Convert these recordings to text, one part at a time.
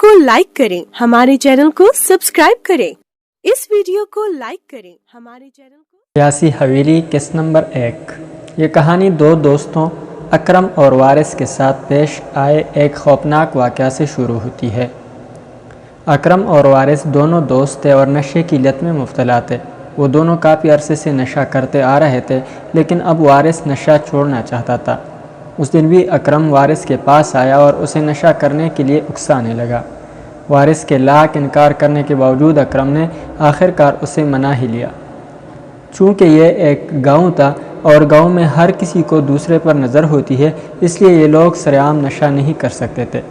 को लाइक करें, हमारे चैनल को सब्सक्राइब करें। इस वीडियो को लाइक करें, हमारे चैनल को। प्यासी हवेली किस्त नंबर 1। ये कहानी दो दोस्तों अकरम और वारिस के साथ पेश आए एक खौफनाक वाक़या से शुरू होती है। अकरम और वारिस दोनों दोस्त थे और नशे की लत में मुब्तला थे। वो दोनों काफ़ी अरसे से नशा करते आ रहे थे, लेकिन अब वारिस नशा छोड़ना चाहता था। उस दिन भी अकरम वारिस के पास आया और उसे नशा करने के लिए उकसाने लगा। वारिस के लाख इनकार करने के बावजूद अकरम ने आखिरकार उसे मना ही लिया। चूँकि यह एक गांव था और गांव में हर किसी को दूसरे पर नज़र होती है, इसलिए ये लोग सरेआम नशा नहीं कर सकते थे।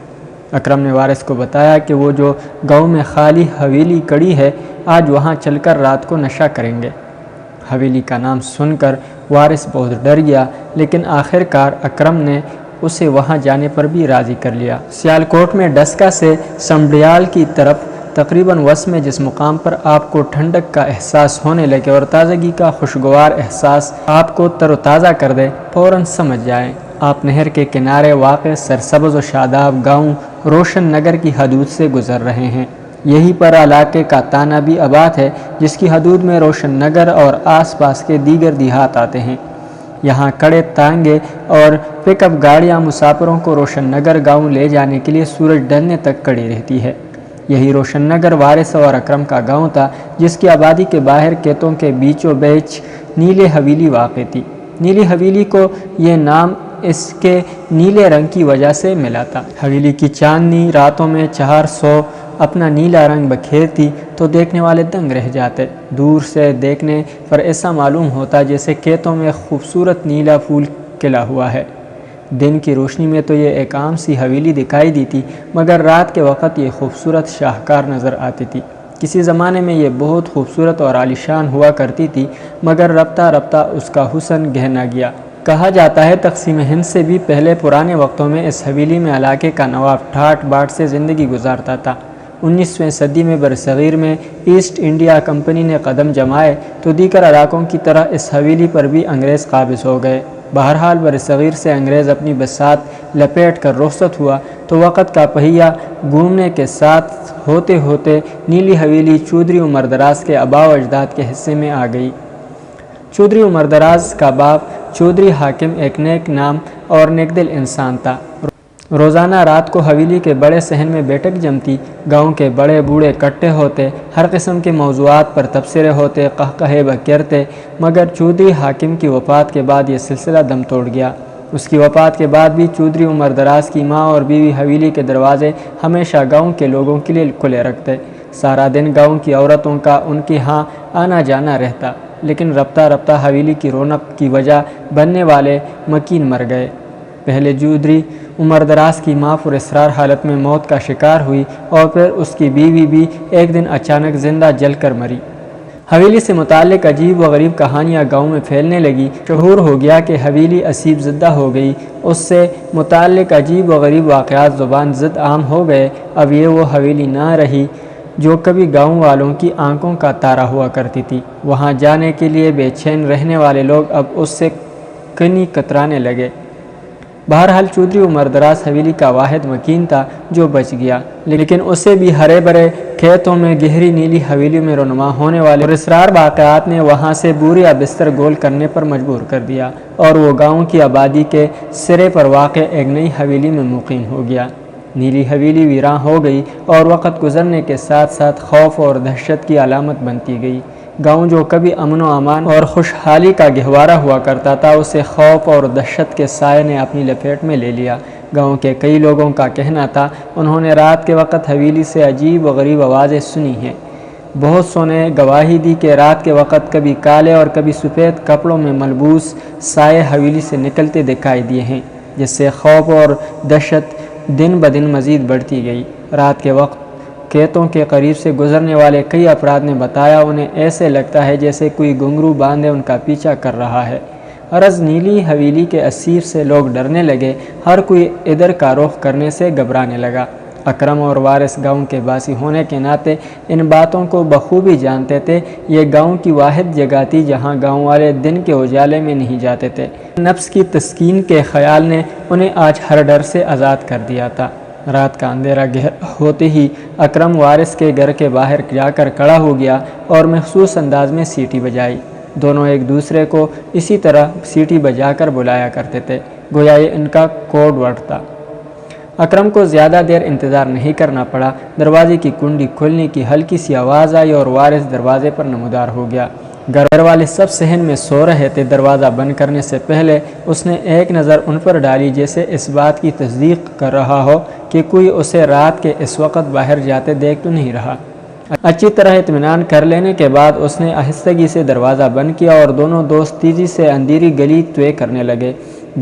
अकरम ने वारिस को बताया कि वो जो गांव में खाली हवेली कड़ी है, आज वहाँ चलकर रात को नशा करेंगे। हवेली का नाम सुनकर वारिस बहुत डर गया, लेकिन आखिरकार अकरम ने उसे वहाँ जाने पर भी राज़ी कर लिया। सियालकोट में डस्का से समडियाल की तरफ तकरीबन वस में जिस मुकाम पर आपको ठंडक का एहसास होने लगे और ताज़गी का खुशगवार एहसास आपको तरोताज़ा कर दे, फ़ौरन समझ जाएं आप नहर के किनारे वाक़ सरसब्ज़ व शादाब गाँव रोशन नगर की हदूद से गुज़र रहे हैं। यहीं पर इलाके का ताना भी आबाद है, जिसकी हदूद में रोशन नगर और आसपास के दीगर देहात आते हैं। यहाँ कड़े तांगे और पिकअप गाड़ियाँ मुसाफिरों को रोशन नगर गाँव ले जाने के लिए सूरज ढलने तक खड़ी रहती है। यही रोशन नगर वारिस और अकरम का गाँव था, जिसकी आबादी के बाहर खेतों के बीचों बीच नीले हवेली वाक़ थी। नीली हवेली को ये नाम इसके नीले रंग की वजह से मिला था। हवेली की चांदनी रातों में 400 अपना नीला रंग बखेरती तो देखने वाले दंग रह जाते। दूर से देखने पर ऐसा मालूम होता जैसे खेतों में खूबसूरत नीला फूल खिला हुआ है। दिन की रोशनी में तो ये एक आम सी हवेली दिखाई दी थी, मगर रात के वक़्त ये खूबसूरत शाहकार नज़र आती थी। किसी ज़माने में ये बहुत खूबसूरत और आलीशान हुआ करती थी, मगर रफ्ता रफ्ता उसका हुस्न गहना गया। कहा जाता है तक़सीम हिंद से भी पहले पुराने वक्तों में इस हवेली में इलाके का नवाब ठाठ बाट से ज़िंदगी गुजारता था। 19वीं सदी में बरसग़ीर में ईस्ट इंडिया कंपनी ने कदम जमाए तो दीगर इलाकों की तरह इस हवेली पर भी अंग्रेज़ काबिज़ हो गए। बहरहाल बरसग़ीर से अंग्रेज़ अपनी बसात लपेट कर रुख़्सत हुआ तो वक़्त का पहिया घूमने के साथ होते होते नीली हवेली चौधरी उमर दराज के आबा व अजदाद के हिस्से में आ गई। चौधरी उमर दराज का बाप चौधरी हाकिम एक नेक नाम और नेकदिल इंसान था। रोज़ाना रात को हवेली के बड़े सहन में बैठक जमती, गांव के बड़े बूढ़े इकट्ठे होते, हर किस्म के मौज़ूआत पर तबसरे होते, कहकहे बकरते। मगर चौधरी हाकिम की वफ़ात के बाद ये सिलसिला दम तोड़ गया। उसकी वफ़ात के बाद भी चौधरी उमर दराज की माँ और बीवी हवेली के दरवाज़े हमेशा गाँव के लोगों के लिए खुले रखते। सारा दिन गाँव की औरतों का उनके यहाँ आना जाना रहता, लेकिन रफ्ता रफ्ता हवेली की रौनक की वजह बनने वाले मकीन मर गए। पहले चौधरी उमर दराज की माँ पुरअसरार हालत में मौत का शिकार हुई और फिर उसकी बीवी भी एक दिन अचानक जिंदा जलकर मरी। हवेली से मुताल्लिक़ अजीब व गरीब कहानियाँ गाँव में फैलने लगी। शहूर हो गया कि हवेली असीब ज़िद्दा हो गई। उससे मुताल्लिक़ अजीब व गरीब वाक़यात ज़ुबान ज़द आम हो गए। अब ये वो हवेली ना रही जो कभी गाँव वालों की आंखों का तारा हुआ करती थी। वहाँ जाने के लिए बेचैन रहने वाले लोग अब उससे कनी कतराने लगे। बहरहाल चौधरी उमर दराज हवेली का वाहिद मकीन था जो बच गया, लेकिन उसे भी हरे भरे खेतों में गहरी नीली हवेली में रोनुमा होने वाले पुरअसरार वाक़यात ने वहाँ से बूरी या बिस्तर गोल करने पर मजबूर कर दिया और वो गाँव की आबादी के सिरे पर वाक़ एक नई हवेली में मुक़ीम हो गया। नीली हवेली वीरान हो गई और वक़्त गुजरने के साथ साथ खौफ और दहशत की अलामत बनती गई। गाँव जो कभी अमन व अमान और खुशहाली का गहवारा हुआ करता था, उसे खौफ और दहशत के साए ने अपनी लपेट में ले लिया। गाँव के कई लोगों का कहना था उन्होंने रात के वक़्त हवेली से अजीब व गरीब आवाज़ें सुनी हैं। बहुत सौ ने गवाही दी कि रात के वक़्त कभी काले और कभी सफ़ेद कपड़ों में मलबूस साए हवेली से निकलते दिखाई दिए हैं, जिससे खौफ और दहशत दिन ब दिन मज़ीद बढ़ती गई। रात के वक्त खेतों के करीब से गुजरने वाले कई अफराद ने बताया उन्हें ऐसे लगता है जैसे कोई घुंघरू बांधे उनका पीछा कर रहा है। अर्ज़ नीली हवेली के असीर से लोग डरने लगे। हर कोई इधर का रुख करने से घबराने लगा। अकरम और वारिस गाँव के बासी होने के नाते इन बातों को बखूबी जानते थे। ये गाँव की वाहिद जगह थी जहाँ गाँव वाले दिन के उजाले में नहीं जाते थे। नफ्स की तस्कीन के ख्याल ने उन्हें आज हर डर से आज़ाद कर दिया था। رات کا اندھیرا گہرا ہوتے ہی اکرم وارث کے گھر کے باہر جا کر کھڑا ہو گیا اور مخصوص انداز میں سیٹی بجائی۔ دونوں ایک دوسرے کو اسی طرح سیٹی بجا کر بلایا کرتے تھے، گویا یہ ان کا کوڈ ورڈ تھا۔ اکرم کو زیادہ دیر انتظار نہیں کرنا پڑا، دروازے کی کنڈی کھلنے کی ہلکی سی آواز آئی اور وارث دروازے پر نمودار ہو گیا۔ گھر والے سب صحن میں سو رہے تھے۔ دروازہ بند کرنے سے پہلے اس نے ایک نظر ان پر ڈالی، جیسے اس بات کی تصدیق کر رہا ہو کہ کوئی اسے رات کے اس وقت باہر جاتے دیکھ تو نہیں رہا۔ اچھی طرح اطمینان کر لینے کے بعد اس نے آہستگی سے دروازہ بند کیا اور دونوں دوست تیزی سے اندھیری گلی طے کرنے لگے۔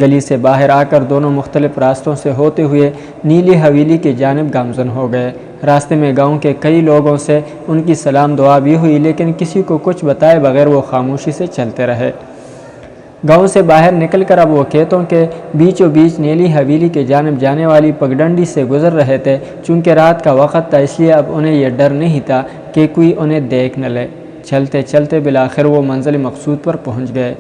گلی سے باہر آ کر دونوں مختلف راستوں سے ہوتے ہوئے نیلی حویلی کی جانب گامزن ہو گئے۔ راستے میں گاؤں کے کئی لوگوں سے ان کی سلام دعا بھی ہوئی، لیکن کسی کو کچھ بتائے بغیر وہ خاموشی سے چلتے رہے۔ گاؤں سے باہر نکل کر اب وہ کھیتوں کے بیچوں بیچ نیلی حویلی کی جانب جانے والی پگڈنڈی سے گزر رہے تھے۔ چونکہ رات کا وقت تھا، اس لیے اب انہیں یہ ڈر نہیں تھا کہ کوئی انہیں دیکھ نہ لے۔ چلتے چلتے بالآخر وہ منزل مقصود پر پہنچ گئے۔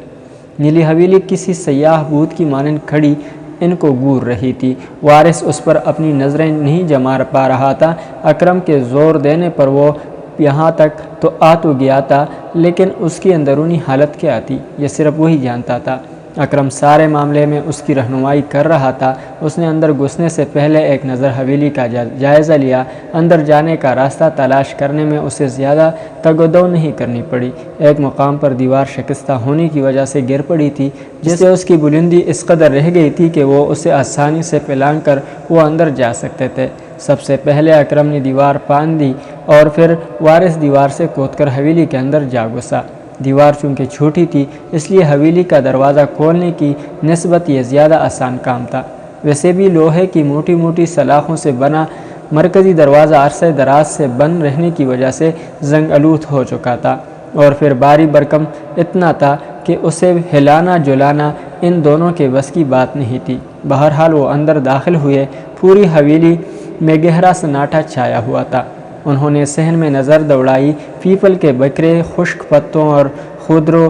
نیلی حویلی کسی سیاہ بھوت کی مانند کھڑی ان کو گور رہی تھی۔ وارث اس پر اپنی نظریں نہیں جما پا رہا تھا۔ اکرم کے زور دینے پر وہ یہاں تک تو آ تو گیا تھا، لیکن اس کی اندرونی حالت کیا تھی یہ صرف وہی جانتا تھا۔ اکرم سارے معاملے میں اس کی رہنمائی کر رہا تھا۔ اس نے اندر گھسنے سے پہلے ایک نظر حویلی کا جائزہ لیا۔ اندر جانے کا راستہ تلاش کرنے میں اسے زیادہ تگ و دو نہیں کرنی پڑی۔ ایک مقام پر دیوار شکستہ ہونے کی وجہ سے گر پڑی تھی، جس سے اس کی بلندی اس قدر رہ گئی تھی کہ وہ اسے آسانی سے پھلانگ کر وہ اندر جا سکتے تھے۔ سب سے پہلے اکرم نے دیوار پان دی اور پھر وارث دیوار سے کود کر حویلی کے اندر جا گھسا۔ دیوار چونکہ چھوٹی تھی، اس لیے حویلی کا دروازہ کھولنے کی نسبت یہ زیادہ آسان کام تھا۔ ویسے بھی لوہے کی موٹی موٹی سلاخوں سے بنا مرکزی دروازہ عرصہ دراز سے بند رہنے کی وجہ سے زنگ آلود ہو چکا تھا، اور پھر باری برکم اتنا تھا کہ اسے ہلانا جلانا ان دونوں کے بس کی بات نہیں تھی۔ بہرحال وہ اندر داخل ہوئے۔ پوری حویلی میں گہرا سناٹا چھایا ہوا تھا۔ انہوں نے صحن میں نظر دوڑائی۔ پیپل کے بکرے، خشک پتوں اور خودرو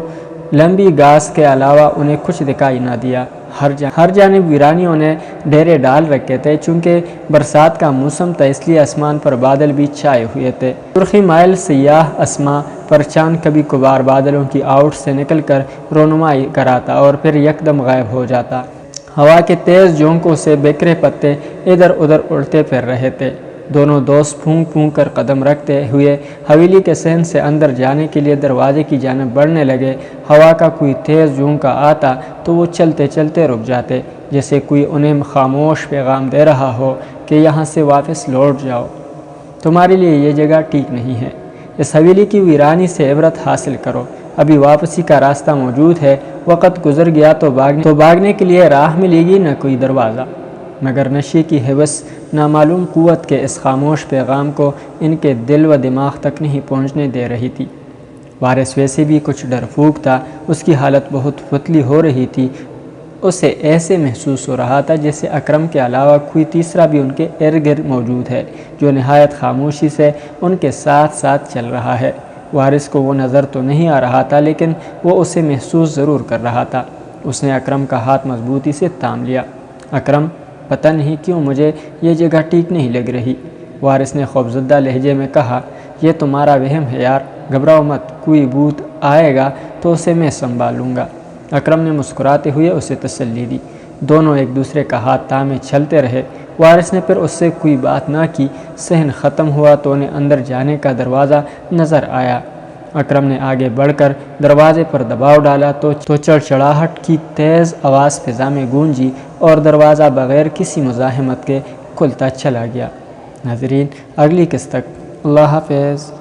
لمبی گھاس کے علاوہ انہیں کچھ دکھائی نہ دیا۔ ہر جانب ویرانیوں نے ڈیرے ڈال رکھے تھے۔ چونکہ برسات کا موسم تھا، اس لیے آسمان پر بادل بھی چھائے ہوئے تھے۔ سرخی مائل سیاہ آسماں پر چاند کبھی کبھار بادلوں کی آؤٹ سے نکل کر رونمائی کراتا اور پھر یکدم غائب ہو جاتا۔ ہوا کے تیز جھونکوں سے بکھرے پتے ادھر ادھر اڑتے پھر رہے تھے۔ دونوں دوست پھونک پھونک کر قدم رکھتے ہوئے حویلی کے صحن سے اندر جانے کے لیے دروازے کی جانب بڑھنے لگے۔ ہوا کا کوئی تیز جھونکا آتا تو وہ چلتے چلتے رک جاتے، جیسے کوئی انہیں خاموش پیغام دے رہا ہو کہ یہاں سے واپس لوٹ جاؤ، تمہارے لیے یہ جگہ ٹھیک نہیں ہے۔ اس حویلی کی ویرانی سے عبرت حاصل کرو، ابھی واپسی کا راستہ موجود ہے۔ وقت گزر گیا تو بھاگنے کے لیے راہ ملے گی نہ کوئی دروازہ۔ مگر نشے کی حوث نامعلوم قوت کے اس خاموش پیغام کو ان کے دل و دماغ تک نہیں پہنچنے دے رہی تھی۔ وارث ویسے بھی کچھ ڈرپوک تھا، اس کی حالت بہت پتلی ہو رہی تھی۔ اسے ایسے محسوس ہو رہا تھا جیسے اکرم کے علاوہ کوئی تیسرا بھی ان کے ارد گرد موجود ہے، جو نہایت خاموشی سے ان کے ساتھ ساتھ چل رہا ہے۔ وارث کو وہ نظر تو نہیں آ رہا تھا، لیکن وہ اسے محسوس ضرور کر رہا تھا۔ اس نے اکرم کا ہاتھ مضبوطی سے تھام لیا۔ اکرم، پتہ نہیں کیوں مجھے یہ جگہ ٹھیک نہیں لگ رہی، وارث نے خوفزدہ لہجے میں کہا۔ یہ تمہارا وہم ہے یار، گھبراؤ مت، کوئی بھوت آئے گا تو اسے میں سنبھال لوں گا۔ اکرم نے مسکراتے ہوئے اسے تسلی دی۔ دونوں ایک دوسرے کا ہاتھ تھامے چلتے رہے۔ وارث نے پھر اس سے کوئی بات نہ کی۔ صحن ختم ہوا تو انہیں اندر جانے کا دروازہ نظر آیا۔ اکرم نے آگے بڑھ کر دروازے پر دباؤ ڈالا تو چڑچڑاہٹ کی تیز آواز فضا میں گونجی اور دروازہ بغیر کسی مزاحمت کے کھلتا چلا گیا۔ ناظرین، اگلی قسط تک اللہ حافظ۔